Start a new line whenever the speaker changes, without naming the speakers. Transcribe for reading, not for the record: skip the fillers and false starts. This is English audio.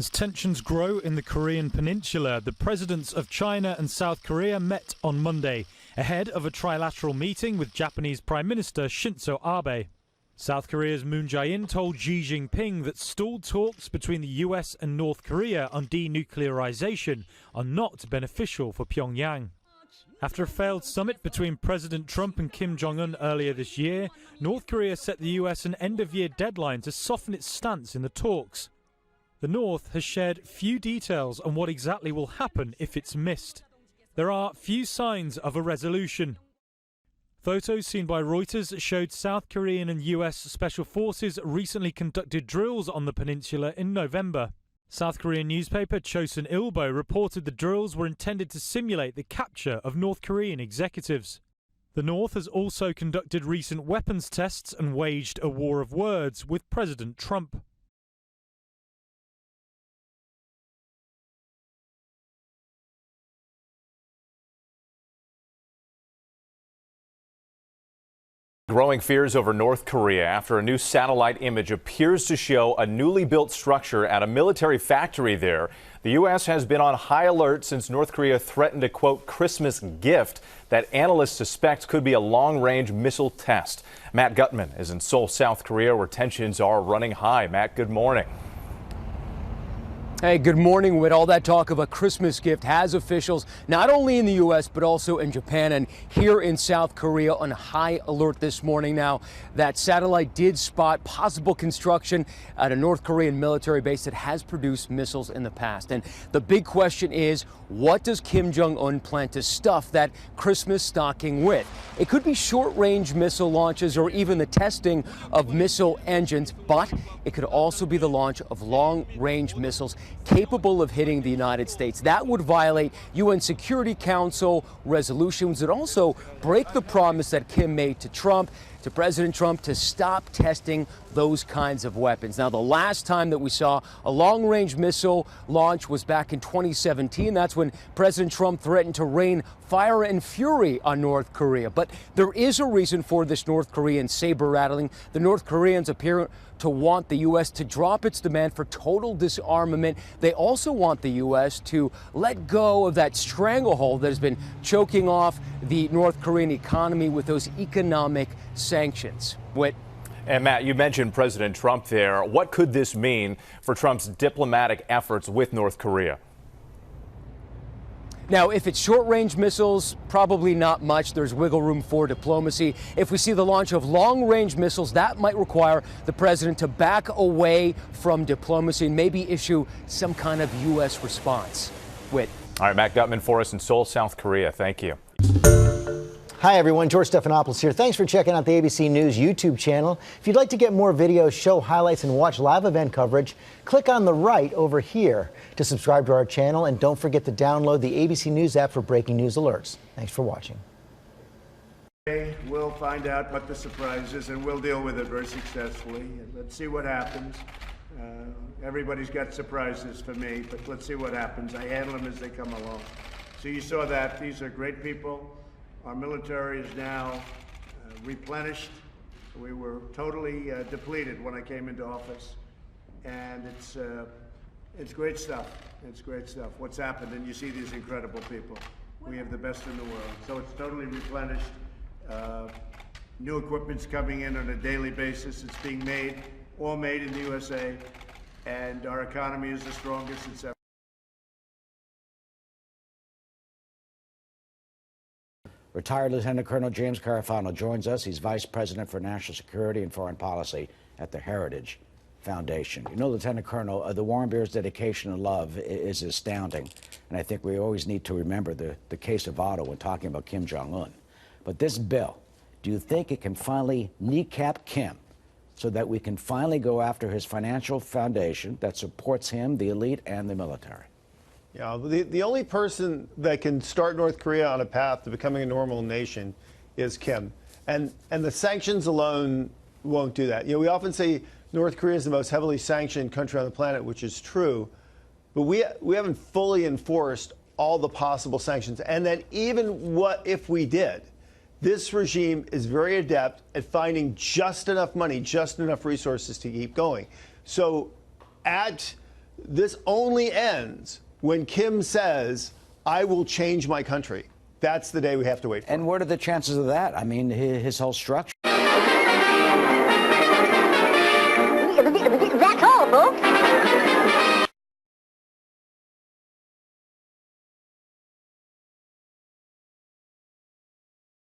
As tensions grow in the Korean Peninsula, the presidents of China and South Korea met on Monday, ahead of a trilateral meeting with Japanese Prime Minister Shinzo Abe. South Korea's Moon Jae-in told Xi Jinping that stalled talks between the US and North Korea on denuclearization are not beneficial for Pyongyang. After a failed summit between President Trump and Kim Jong-un earlier this year, North Korea set the US an end-of-year deadline to soften its stance in the talks. The North has shared few details on what exactly will happen if it's missed. There are few signs of a resolution. Photos seen by Reuters showed South Korean and US special forces recently conducted drills on the peninsula in November. South Korean newspaper Chosun Ilbo reported the drills were intended to simulate the capture of North Korean executives. The North has also conducted recent weapons tests and waged a war of words with President Trump.
Growing fears over North Korea after a new satellite image appears to show a newly built structure at a military factory there. The U.S. has been on high alert since North Korea threatened a, quote, Christmas gift that analysts suspect could be a long-range missile test. Matt Gutman is in Seoul, South Korea, where tensions are running high. Matt, good morning.
Hey, good morning. With all that talk of a Christmas gift has officials not only in the U.S. but also in Japan and here in South Korea on high alert this morning. Now, that satellite did spot possible construction at a North Korean military base that has produced missiles in the past. And the big question is, what does Kim Jong-un plan to stuff that Christmas stocking with? It could be short-range missile launches or even the testing of missile engines, but it could also be the launch of long-range missiles capable of hitting the United States. That would violate UN Security Council resolutions and also break the promise that Kim made to President Trump, to stop testing those kinds of weapons. Now, the last time that we saw a long-range missile launch was back in 2017. That's when President Trump threatened to rain fire and fury on North Korea. But there is a reason for this North Korean saber rattling. The North Koreans appear to want the U.S. to drop its demand for total disarmament. They also want the U.S. to let go of that stranglehold that has been choking off the North Korean economy with those economic sanctions.
And Matt, you mentioned President Trump there. What could this mean for Trump's diplomatic efforts with North Korea?
Now, if it's short-range missiles, probably not much. There's wiggle room for diplomacy. If we see the launch of long-range missiles, that might require the president to back away from diplomacy and maybe issue some kind of U.S. response.
All right, Matt Gutman for us in Seoul, South Korea. Thank you.
Hi, everyone. George Stephanopoulos here. Thanks for checking out the ABC News YouTube channel. If you'd like to get more videos, show highlights, and watch live event coverage, click on the right over here to subscribe to our channel. And don't forget to download the ABC News app for breaking news alerts. Thanks for watching.
We'll find out what the surprise is, and we'll deal with it very successfully. Let's see what happens. Everybody's got surprises for me, but let's see what happens. I handle them as they come along. So you saw that. These are great people. Our military is now replenished. We were totally depleted when I came into office, and it's great stuff. It's great stuff. What's happened, and you see these incredible people. We have the best in the world, so it's totally replenished. New equipment's coming in on a daily basis. It's being made, all made in the USA, and our economy is the strongest it's ever.
Retired Lieutenant Colonel James Carville joins us. He's Vice President for National Security and Foreign Policy at the Heritage Foundation. You know, Lieutenant Colonel, the War and Bear's dedication and love is astounding. And I think we always need to remember the case of Otto when talking about Kim Jong-un. But this bill, do you think it can finally kneecap Kim so that we can finally go after his financial foundation that supports him, the elite, and the military?
Yeah, the only person that can start North Korea on a path to becoming a normal nation is Kim. And the sanctions alone won't do that. You know, we often say North Korea is the most heavily sanctioned country on the planet, which is true. But we haven't fully enforced all the possible sanctions. And that even what if we did, this regime is very adept at finding just enough money, just enough resources to keep going. So at This only ends when Kim says, I will change my country. That's the day we have to wait for.
And what are the chances of that? I mean, his whole structure